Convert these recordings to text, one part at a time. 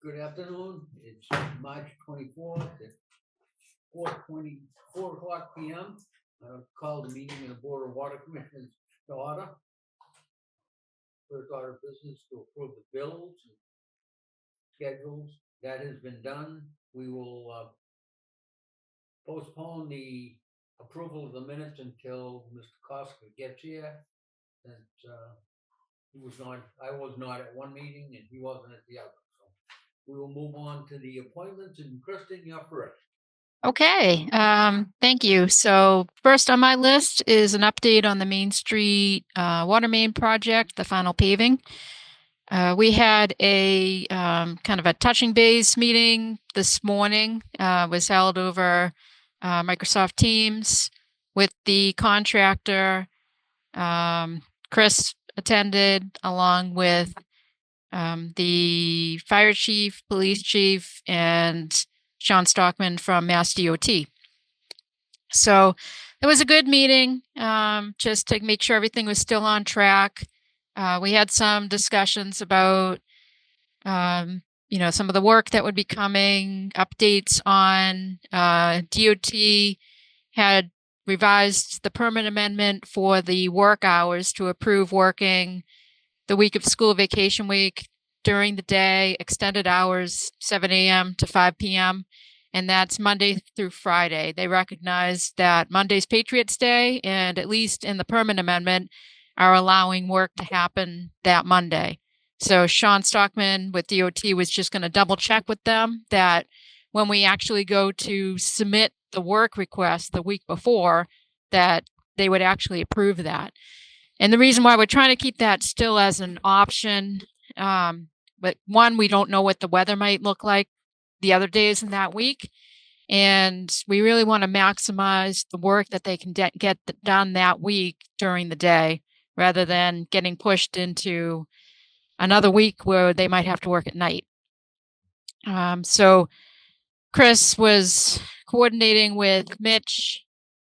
Good afternoon. It's March 24th at 4 o'clock p.m. I'll call the meeting of the Board of Water Commissioners to order. First order of business to approve the bills and schedules. That has been done. We will postpone the approval of the minutes until Mr. Koska gets here. And I was not at one meeting and he wasn't at the other. So we will move on to the appointments, and Kristen, you're first. Okay, thank you. So first on my list is an update on the Main Street water main project, the final paving. We had a kind of a touching base meeting this morning, was held over Microsoft Teams with the contractor. Chris attended along with the fire chief, police chief, and Sean Stockman from Mass DOT. So it was a good meeting, just to make sure everything was still on track. We had some discussions about, some of the work that would be coming, updates on DOT had revised the permit amendment for the work hours to approve working the week of school vacation week during the day, extended hours, 7 a.m. to 5 p.m., and that's Monday through Friday. They recognize that Monday's Patriots Day, and at least in the permit amendment, are allowing work to happen that Monday. So Sean Stockman with DOT was just going to double check with them that when we actually go to submit the work request the week before, that they would actually approve that. And the reason why we're trying to keep that still as an option, but one, we don't know what the weather might look like the other days in that week. And we really want to maximize the work that they can get done that week during the day, rather than getting pushed into another week where they might have to work at night. So Chris was coordinating with Mitch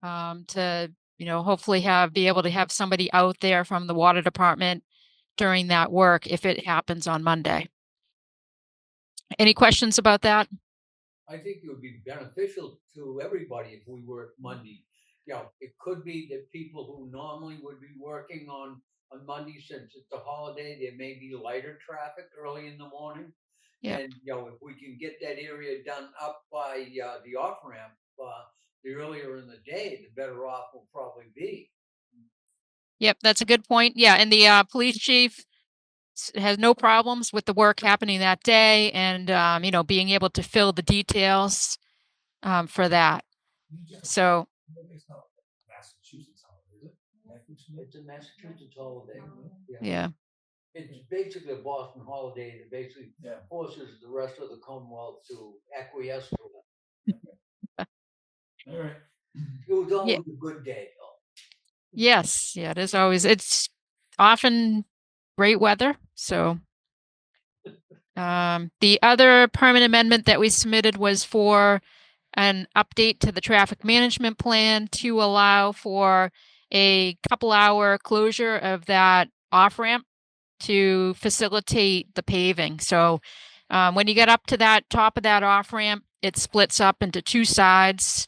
to hopefully be able to have somebody out there from the water department during that work if it happens on Monday. Any questions about that? I think it would be beneficial to everybody if we work Monday. It could be that people who normally would be working on Monday, since it's a holiday, there may be lighter traffic early in the morning. Yep. And if we can get that area done up by the off ramp the earlier in the day, the better off we'll probably be. Yep, that's a good point. Yeah, and the police chief has no problems with the work happening that day, and being able to fill the details for that. So Massachusetts holiday, it's a Massachusetts holiday. Yeah. It's basically a Boston holiday that basically forces the rest of the Commonwealth to acquiesce to it. All right. It was always a good day, though. Yes, yeah, it is always. It's often great weather. So the other permit amendment that we submitted was for an update to the traffic management plan to allow for a couple-hour closure of that off-ramp to facilitate the paving. So when you get up to that top of that off-ramp, it splits up into two sides.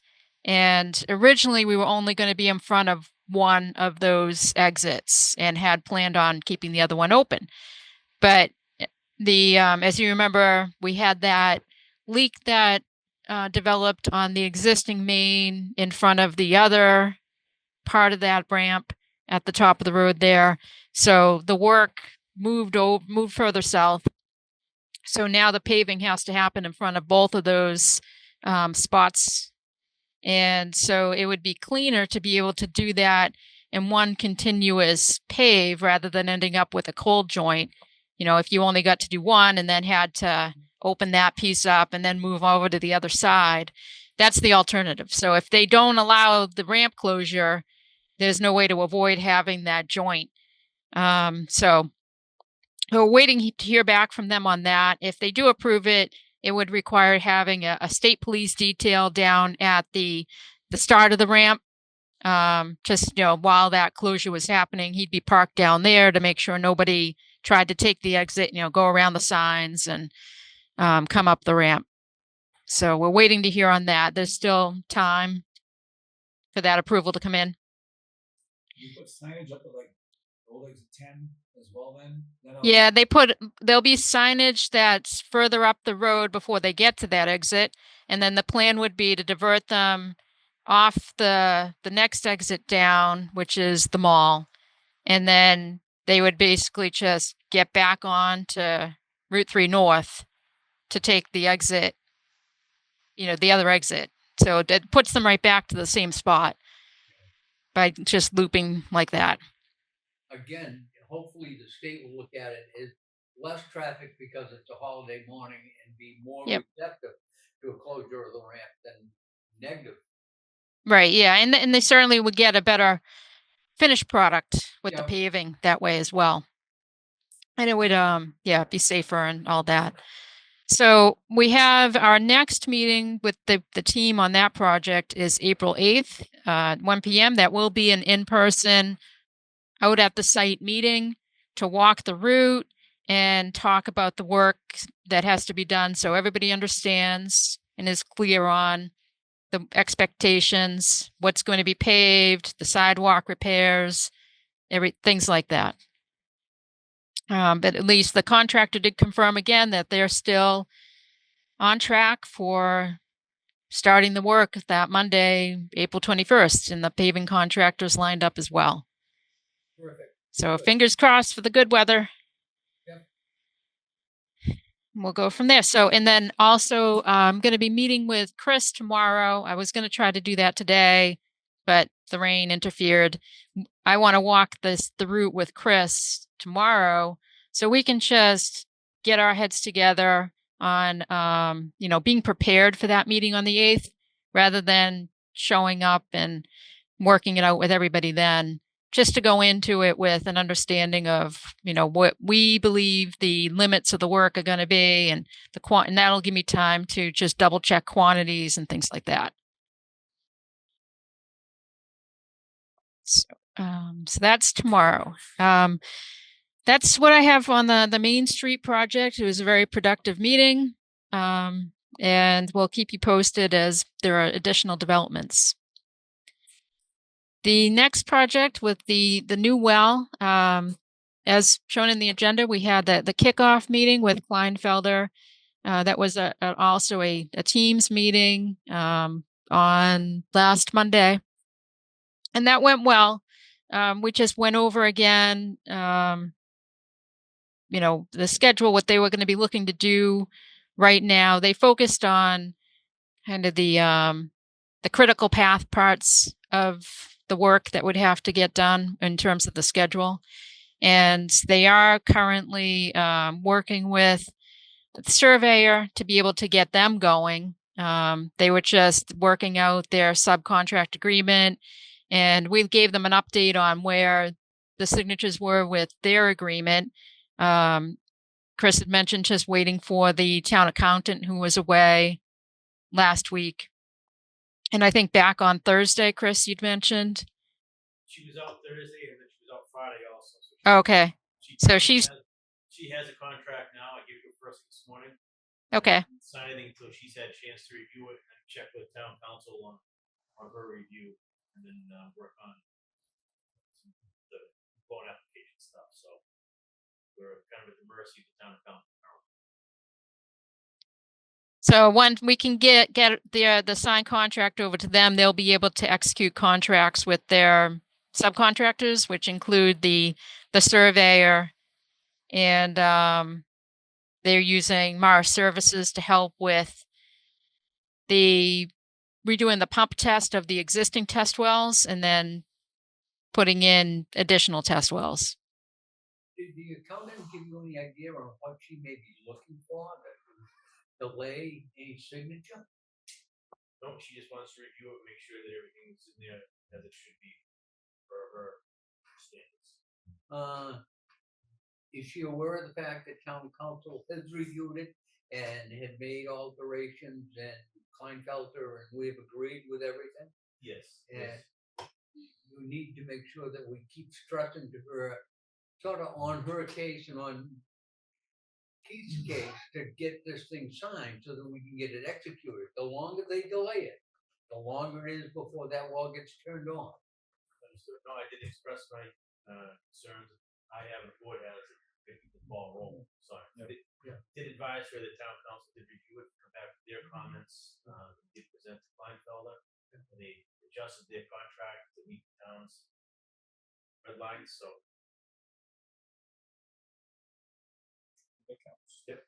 And originally we were only going to be in front of one of those exits and had planned on keeping the other one open. But as you remember, we had that leak that developed on the existing main in front of the other part of that ramp at the top of the road there. So the work moved further south. So now the paving has to happen in front of both of those spots. And so it would be cleaner to be able to do that in one continuous pave rather than ending up with a cold joint. If you only got to do one and then had to open that piece up and then move over to the other side, that's the alternative. So if they don't allow the ramp closure, there's no way to avoid having that joint. So we're waiting to hear back from them on that. If they do approve it, it would require having a state police detail down at the start of the ramp. While that closure was happening, he'd be parked down there to make sure nobody tried to take the exit, go around the signs and come up the ramp. So we're waiting to hear on that. There's still time for that approval to come in. You put signage up at like old exit 10 as well then? Yeah, there'll be signage that's further up the road before they get to that exit. And then the plan would be to divert them off the next exit down, which is the mall. And then they would basically just get back on to Route 3 North to take the exit, the other exit. So it puts them right back to the same spot by just looping like that. Again, hopefully the state will look at it as less traffic because it's a holiday morning and be more Yep. receptive to a closure of the ramp than negative. Right, yeah, and they certainly would get a better finished product with the Yeah. paving that way as well. And it would, be safer and all that. So we have our next meeting with the team on that project is April 8th, 1 p.m. That will be an in-person out at the site meeting to walk the route and talk about the work that has to be done so everybody understands and is clear on the expectations, what's going to be paved, the sidewalk repairs, things like that. But at least the contractor did confirm again that they're still on track for starting the work that Monday, April 21st, and the paving contractors lined up as well. Perfect. So fingers crossed for the good weather. Yep. We'll go from there. So, and then also I'm going to be meeting with Chris tomorrow. I was going to try to do that today, but the rain interfered. I want to walk the route with Chris tomorrow so we can just get our heads together on, being prepared for that meeting on the 8th rather than showing up and working it out with everybody then, just to go into it with an understanding of, what we believe the limits of the work are going to be and and that'll give me time to just double check quantities and things like that. So that's tomorrow. That's what I have on the Main Street project. It was a very productive meeting. And we'll keep you posted as there are additional developments. The next project with the new well, as shown in the agenda, we had the kickoff meeting with Kleinfelder. That was also a Teams meeting on last Monday. And that went well. We just went over again, the schedule, what they were going to be looking to do right now. They focused on kind of the critical path parts of the work that would have to get done in terms of the schedule. And they are currently working with the surveyor to be able to get them going. They were just working out their subcontract agreement, and we gave them an update on where the signatures were with their agreement. Chris had mentioned just waiting for the town accountant who was away last week. And I think back on Thursday, Chris, you'd mentioned. She was out Thursday and then she was out Friday also. Okay. She has a contract now. I gave her first this morning. Okay. Sign anything until she's had a chance to review it and check with town council on her review, and then work on the loan application stuff. So we're kind of at the mercy of the town accountant. So once we can get the signed contract over to them, they'll be able to execute contracts with their subcontractors, which include the surveyor, and they're using Mars Services to help with the redoing the pump test of the existing test wells and then putting in additional test wells. Did the accountant give you any idea on what she may be looking for that would delay any signature? No, she just wants to review it, make sure that everything's in there as it should be for her standards. Is she aware of the fact that town council has reviewed it and had made alterations and Kleinfelter and we have agreed with everything? Yes. And we need to make sure that we keep stressing to her sort of on her case and on Keith's case to get this thing signed so that we can get it executed. The longer they delay it, the longer it is before that wall gets turned on. Understood. No, I did express my concerns. I have and the board has to keep the ball rolling. So I did advise her the town council did review it, come back with their comments, did present to Kleinfelder, and they adjusted their contract to meet the town's red lines. So That counts. Yep.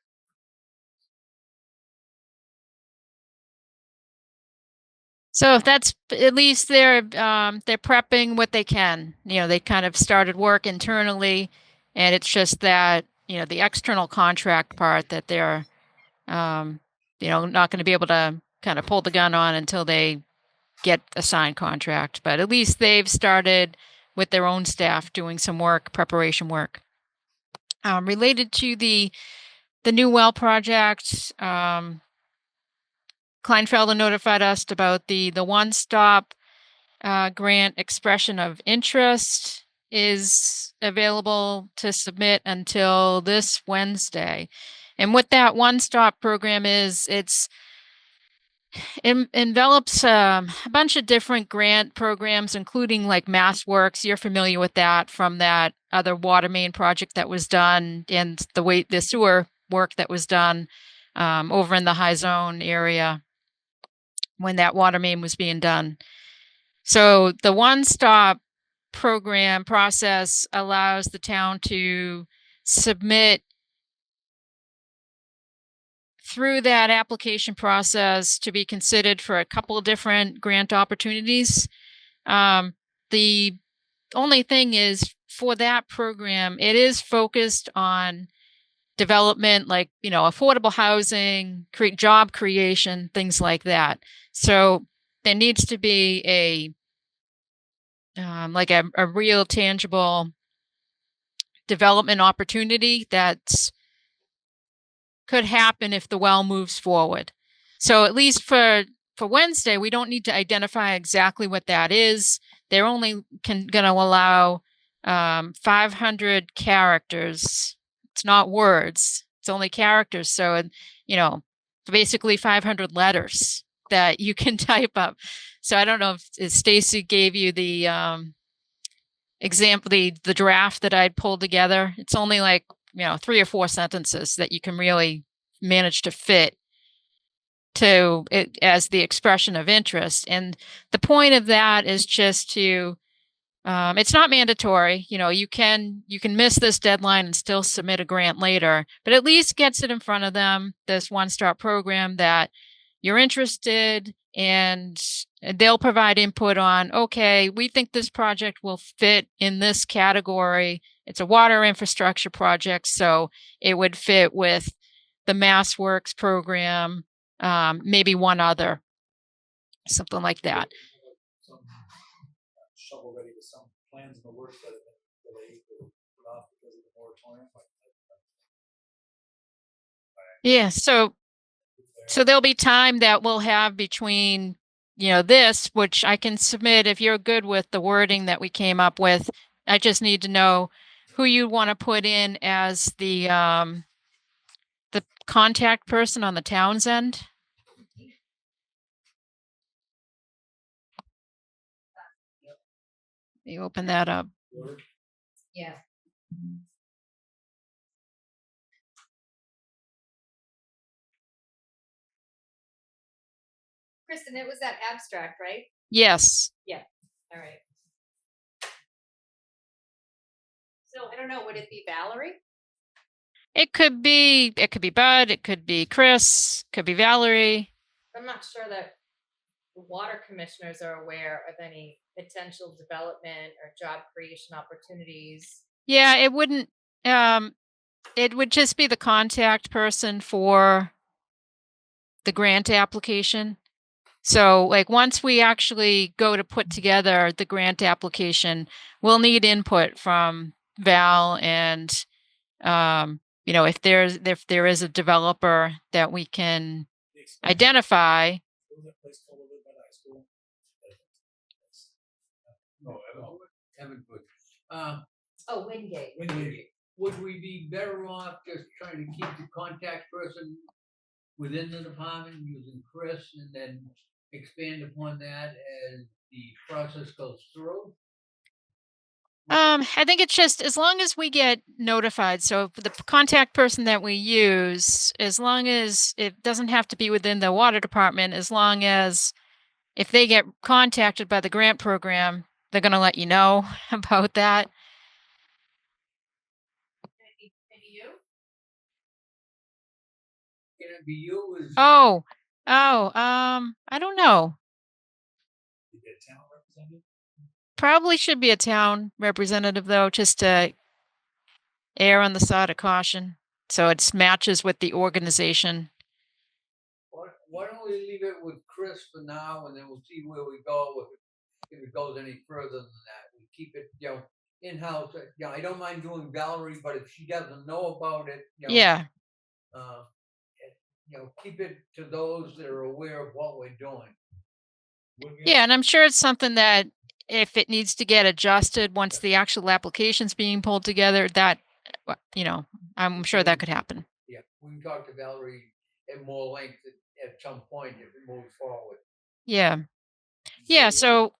So if that's at least they're prepping what they can. You know, they kind of started work internally, and it's just that the external contract part that they're not going to be able to kind of pull the gun on until they get a signed contract. But at least they've started with their own staff doing some work, preparation work. Related to the new well project, Kleinfelder notified us about the one-stop grant expression of interest is available to submit until this Wednesday. And what that one-stop program is, it envelops a bunch of different grant programs, including like MassWorks. You're familiar with that from that other water main project that was done, and the sewer work that was done over in the high zone area when that water main was being done. So the one-stop program process allows the town to submit through that application process to be considered for a couple of different grant opportunities. The only thing is, for that program, it is focused on development, like, affordable housing, job creation, things like that. So there needs to be a real tangible development opportunity that could happen if the well moves forward. So at least for Wednesday, we don't need to identify exactly what that is. They're only going to allow 500 characters. It's not words. It's only characters. So, basically 500 letters that you can type up. So I don't know if Stacy gave you the example, the draft that I'd pulled together. It's only like 3 or 4 sentences that you can really manage to fit to it as the expression of interest. And the point of that is just to it's not mandatory. You can miss this deadline and still submit a grant later, but at least gets it in front of them, this one-stop program, that you're interested, and they'll provide input on, okay, we think this project will fit in this category. It's a water infrastructure project, so it would fit with the MassWorks program, maybe one other, something like that. Some shovel ready with some plans in the works that have been delayed or put off because of the moratorium. Yeah, so there'll be time that we'll have between, this, which I can submit if you're good with the wording that we came up with. I just need to know who you want to put in as the contact person on the town's end. You open that up. Yeah. Kristen, it was that abstract, right? Yes. Yeah. All right. So I don't know, would it be Valerie? It could be Bud, it could be Chris, could be Valerie. I'm not sure that the water commissioners are aware of any potential development or job creation opportunities. Yeah, it wouldn't it would just be the contact person for the grant application. So, like, once we actually go to put together the grant application, we'll need input from Val, and if there is a developer that we can identify. Oh, Evan, good. Oh, Wingate. Would we be better off just trying to keep the contact person within the department using Chris and then expand upon that as the process goes through? I think it's just as long as we get notified. So for the contact person that we use, as long as it doesn't have to be within the water department, as long as if they get contacted by the grant program, they're going to let you know about that. Maybe you? Can it be you as Oh, I don't know. You get town representative? Probably should be a town representative though, just to err on the side of caution. So it matches with the organization. why don't we leave it with Chris for now and then we'll see where we go if it goes any further than that. We keep it, in-house. I don't mind doing Valerie, but if she doesn't know about it, Yeah. uh, keep it to those that are aware of what we're doing. Yeah, and I'm sure it's something that if it needs to get adjusted once the actual application's being pulled together, that I'm sure that could happen. Yeah, we can talk to Valerie at more length at some point if it moves forward. Yeah. Did you Yeah, say so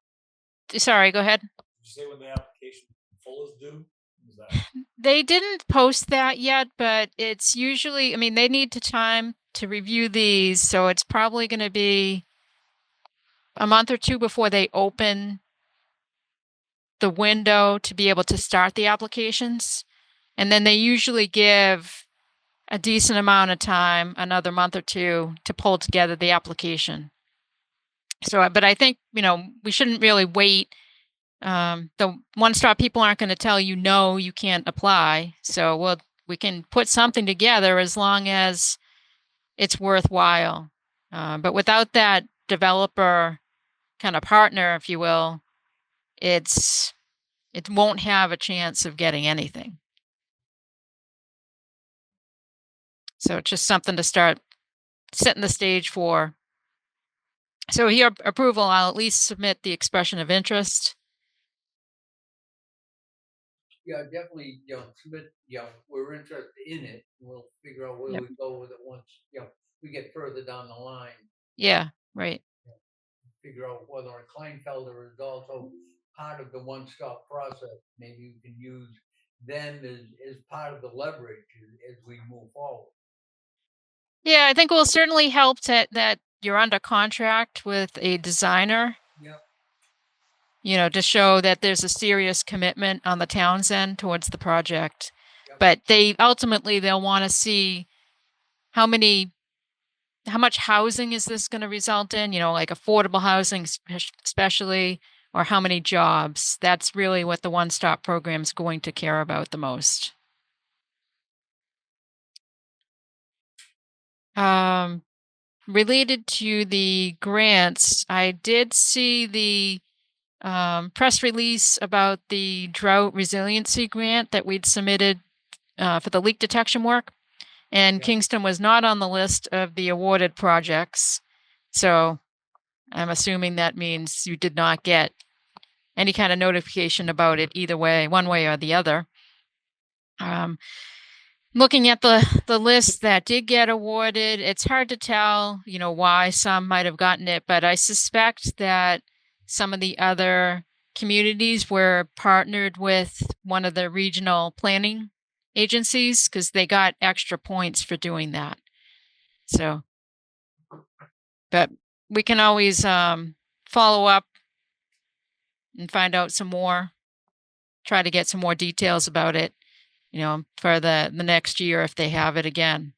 sorry, go ahead. Did you say when the application full is due? Is that They didn't post that yet, but it's usually, I mean, they need time to review these, so it's probably going to be a month or two before they open the window to be able to start the applications. And then they usually give a decent amount of time, another month or two, to pull together the application. So, but I think, we shouldn't really wait. The one-stop people aren't going to tell you, no, you can't apply. So we can put something together as long as it's worthwhile. But without that developer kind of partner, if you will, it won't have a chance of getting anything. So it's just something to start setting the stage for. So your approval, I'll at least submit the expression of interest. Yeah, definitely, submit, we're interested in it. We'll figure out where Yep. we go with it once, we get further down the line. Yeah, right. Figure out whether a Kleinfelder is also part of the one-stop process. Maybe we can use them as part of the leverage as we move forward. Yeah, I think it will certainly help that you're under contract with a designer, Yeah, to show that there's a serious commitment on the town's end towards the project. Yep. But they'll want to see how much housing is this going to result in, like affordable housing especially, or how many jobs. That's really what the one-stop program is going to care about the most. Related to the grants, I did see the press release about the drought resiliency grant that we'd submitted for the leak detection work. And Yeah. Kingston was not on the list of the awarded projects. So I'm assuming that means you did not get any kind of notification about it either way, one way or the other. Looking at the list that did get awarded, it's hard to tell, why some might have gotten it, but I suspect that some of the other communities were partnered with one of the regional planning agencies because they got extra points for doing that. So, but we can always follow up and find out some more, try to get some more details about it, for the next year if they have it again.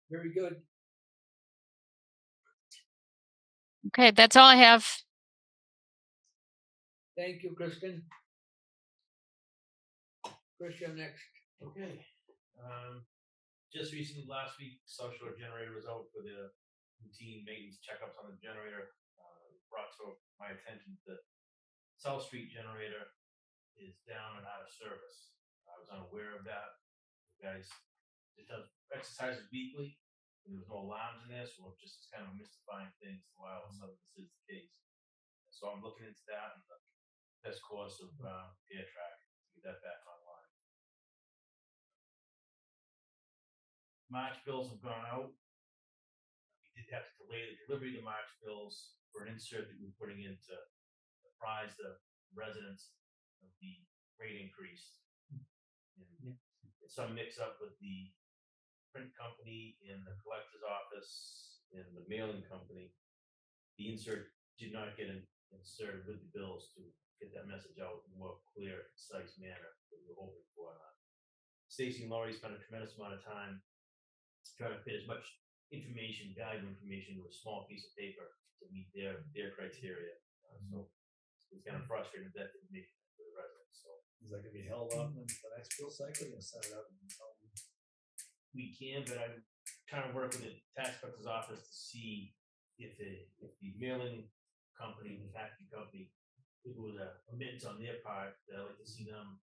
Very good. Okay, that's all I have. Thank you, Kristen. Chris, you're next. Okay. Just recently, last week, South Shore generator was out for the routine maintenance checkups on the generator. Brought to my attention the South Street generator is down and out of service. I was unaware of that. The guys, it does exercises weekly. There was no alarms in there, so it just is kind of mystifying things. While some of this is the case. So I'm looking into that and the best course of air track to get that back online. March bills have gone out. We did have to delay the delivery of the March bills for an insert that we're putting in to apprise the residents of the rate increase. And some mix up with the print company and the collector's office and the mailing company. The insert did not get inserted with the bills to get that message out in a more clear, concise manner that we were hoping for. Stacy and Laurie spent a tremendous amount of time trying to fit as much information, valuable information, to a small piece of paper to meet their criteria. So it was kind of frustrating that didn't make it for the residents. So Is that gonna be held up in the next bill cycle, and set it up and tell them? we can, but I'm trying to work with the tax collector's office to see if the mailing company, the packaging company, if it was a mittens on their part, I'd like to see them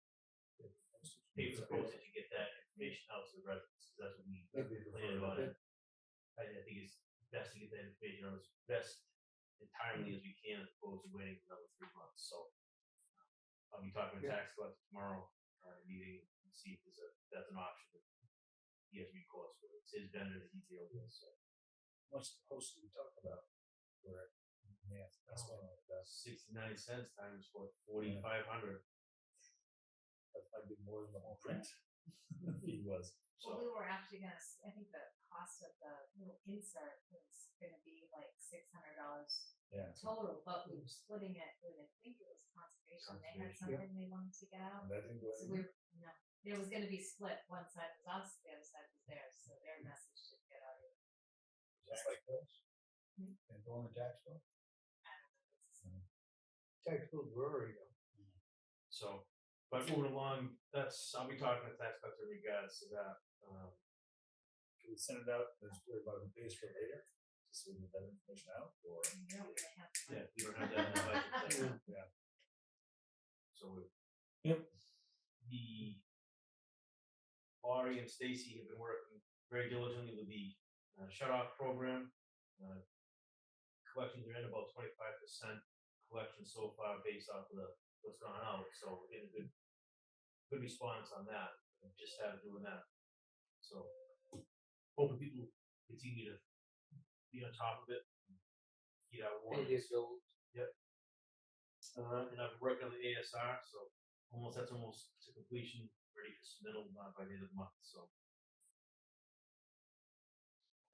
pay for the postage to get that information out to the residents, because that's what we planned on it. I think it's best to get that information on as best and timely as we can, as opposed to waiting another 3 months. So I'll be talking to tax collector tomorrow, meeting, and see if that's an option. He has recourse with. It's his vendor that he deals with. So What's the post we talk about? Where, yeah, that's one of the best. 69 cents times what, 4,500. That might be more than the whole print. He was. Well, we were actually I think the cost of the little insert was gonna be like $600 Yeah. total, but we were splitting it with, I think it was conservation. They had Conservation, something they wanted to get out. That didn't go So anywhere. no, it was gonna be split. One side was us, the other side was theirs, so their message didn't get out either. Just like this. Mhm. And go on the tax bill. I don't know if it's the same. Tax bills were already out. So, but moving along, I'll be talking to tax collector in regards to that. Can we send it out, and just worry about the base for later, just so we get that information out, or? You don't really have to. Yeah, we don't have that in the budget. So, Yeah. so Yep. the Laurie and Stacy have been working very diligently with the shut-off program. Collections are in about 25% collection so far based off of what's gone out. So we're getting a good response on that. We just started doing that. So hoping people continue to be on top of it. Get our Pay their warnings. bills. And I've been working on the ASR, so that's almost to completion, ready for submittal by the end of the month. So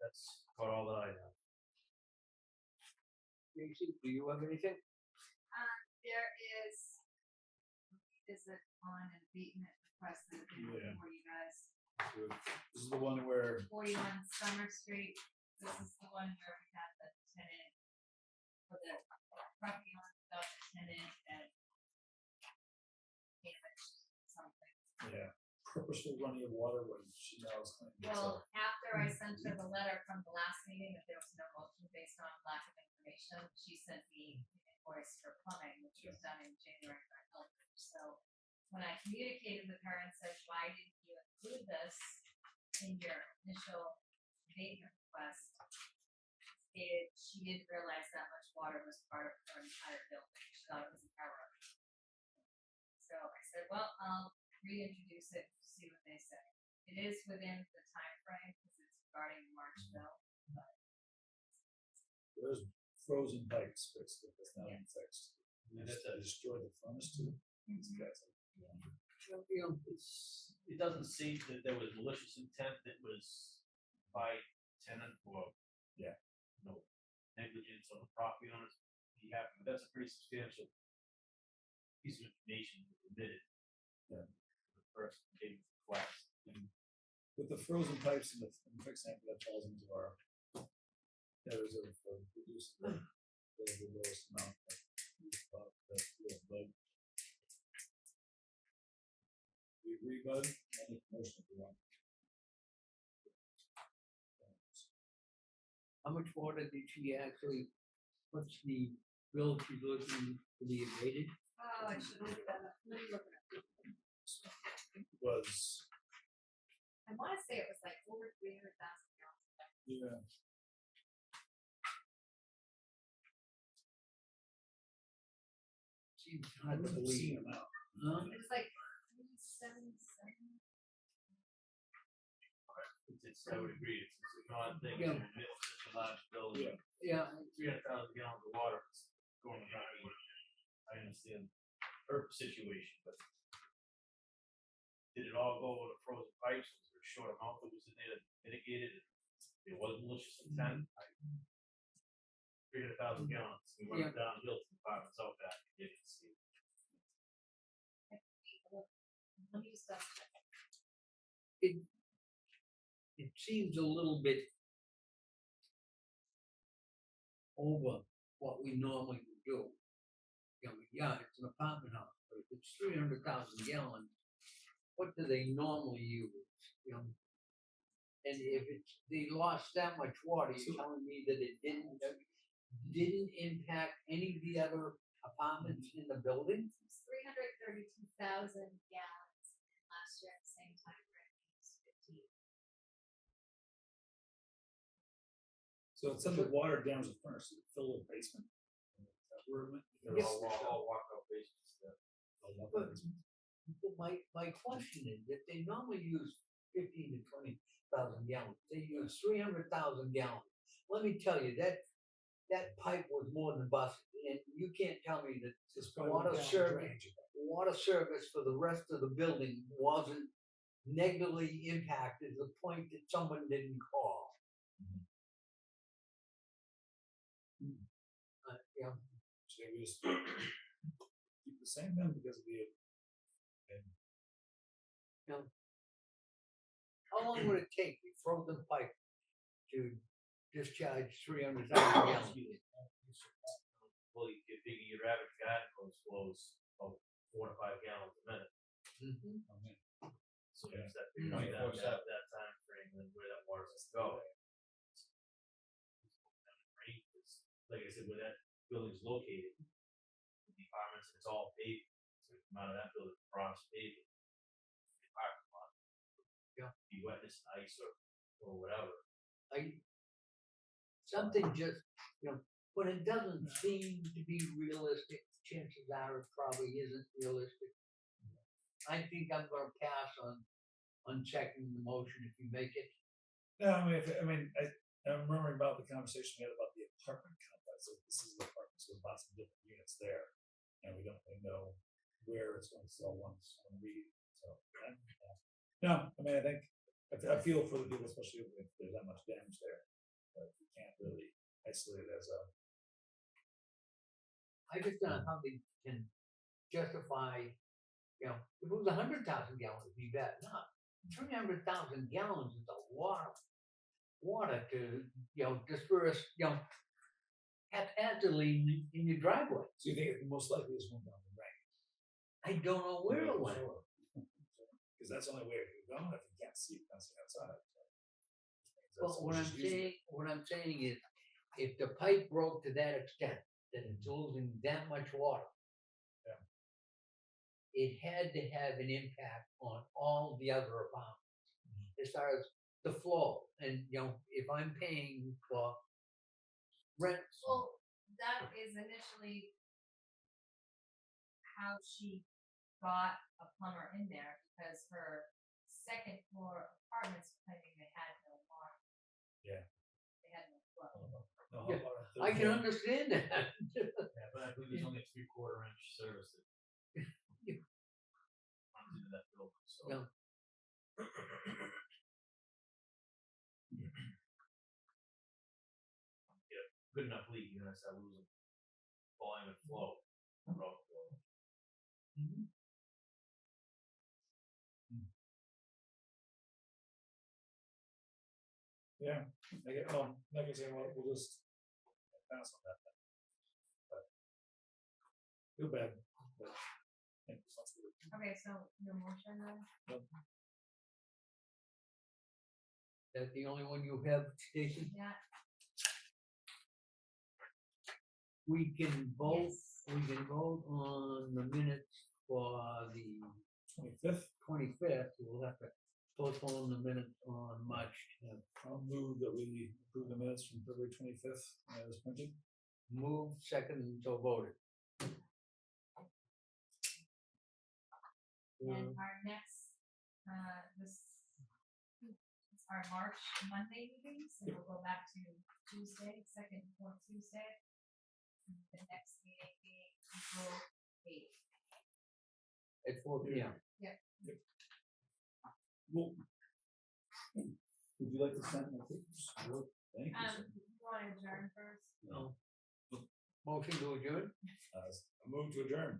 that's about all that I have. Casey, do you have anything? There is visit on an abatement request that I've been Yeah. for you guys. Good. This is the one where, 41 Summer Street. This is the one where we had the tenant for the property owner without the tenant and damaged something. yeah, purposeful running of water when she now is claiming. Well, after I sent her the letter from the last meeting that there was no motion based on lack of information, she sent me an invoice for plumbing, which was done in January for Elbridge. So when I communicated with her and said, why didn't you include this in your initial abatement request? She didn't realize that much water was part of her entire building. She thought it was an error. So I said, well, I'll reintroduce it, see what they say. It is within the time frame because it's regarding the March bill, but There's frozen pipes fixed, if it's not Yeah. fixed. And that's They destroyed the furnace too. It's got some- It doesn't seem that there was malicious intent that was by tenant or negligence on the property owner's behalf, but that's a pretty substantial piece of information admitted. Yeah. The first came to class. With the frozen pipes and the fixing it, that falls into our areas of reducing the lowest amount of blood. We agree, bud? I make a motion if you want. How much water did she actually, what's the bill she's looking to be abated? oh, I should look that up. Let me look it up. Was, I want to say it was like over 300,000 gallons. yeah. Seems I hard to wouldn't have seen believe. them out. Huh? It's like 377. It's, I would agree, it's an odd thing, Yeah. it's a large building, Yeah, 300,000 gallons of water is going around. I understand her situation, but did it all go over the frozen pipes? Was there a short amount that was in there that mitigated it? It was malicious intent. 300,000 gallons, we went Yeah. downhill to the apartments out back, you can see. Let me just double check. it seems a little bit over what we normally would do. You know, yeah, it's an apartment house, but if it's 300,000 gallons, what do they normally use? You know, and if they lost that much water, you're telling me that it didn't impact any of the other apartments in the building? It's 332,000 gallons, and last year at the same time frame, it was 15. So it said the water damaged the furnace, did it fill the basement? Is that where it went? They're Yes. all walkout basements there. But my question is, if they normally use 15 to 20,000 gallons, they use 300,000 gallons. Let me tell you, that pipe was more than busted, and you can't tell me that It's the probably water went down service, drainage. water service for the rest of the building wasn't negatively impacted to the point that someone didn't call. Yeah, So we just keep the same then because of the. how long would it take the frozen pipe to discharge 300,000 gallons? Well, you could figure your average garden hose flows about 4 to 5 gallons a minute. Mhm. So Yeah. it's that figure Mm. that time frame and where that water's gonna go. Right? It's, like I said, where that building's located, the apartments, it's all paved. So you come out of that building, frost paved. The parking lot. Yeah. Be wetness, ice or whatever. Something just, when it doesn't seem to be realistic, chances are it probably isn't realistic. I think I'm gonna pass on checking the motion if you make it. No, I'm remembering about the conversation we had about the apartment complex. So this is the apartments with lots of different units there, and we don't really know where it's going to sell once we. So, no, I think I feel for the people, especially if there's that much damage there. But you can't really isolate it as a. I just don't know how they can justify, if it was 100,000 gallons, it'd be bad enough. 300,000 gallons is a lot of water to, disperse, haphazardly in your driveway. So you think it most likely is one down the drain? I don't know where it went. Because that's the only way it can go if you can't see it outside. Well, what I'm saying is, if the pipe broke to that extent, that it's losing that much water, Yeah. it had to have an impact on all the other apartments, as far as the flow. And if I'm paying for rent, Well, that is initially how she got a plumber in there because her second floor apartments claiming they had no water. Yeah. They had no flow. No, Yeah, how about a I third can floor? understand that. Yeah, but I believe there's only a 3/4 inch service that runs into that building. So Yeah. good enough leak, you're gonna start losing volume and flow. throughout the building. Yeah, like I say, we'll just pass on that. But feel bad. But I think this one's good. Okay, so your motion then? That's the only one you have, Stacy? Yeah. We can vote, Yes. we can vote on the minutes for the 25th. 25th. We'll have to postpone the minutes on March 10th. I'll move that we approve the minutes from February 25th as printed. Move second until voted. And our next, it's our March Monday meetings, and we'll go back to Tuesday, second and fourth Tuesday. And the next meeting being April 8th. At 4 p.m. Well, would you like to send my papers? Sure. Thank you. sir. You want to adjourn first? No. Motion to adjourn? I move to adjourn.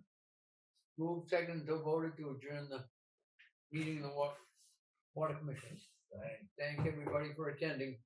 Move second to voted to adjourn the meeting of the Water Commission. Thank everybody for attending.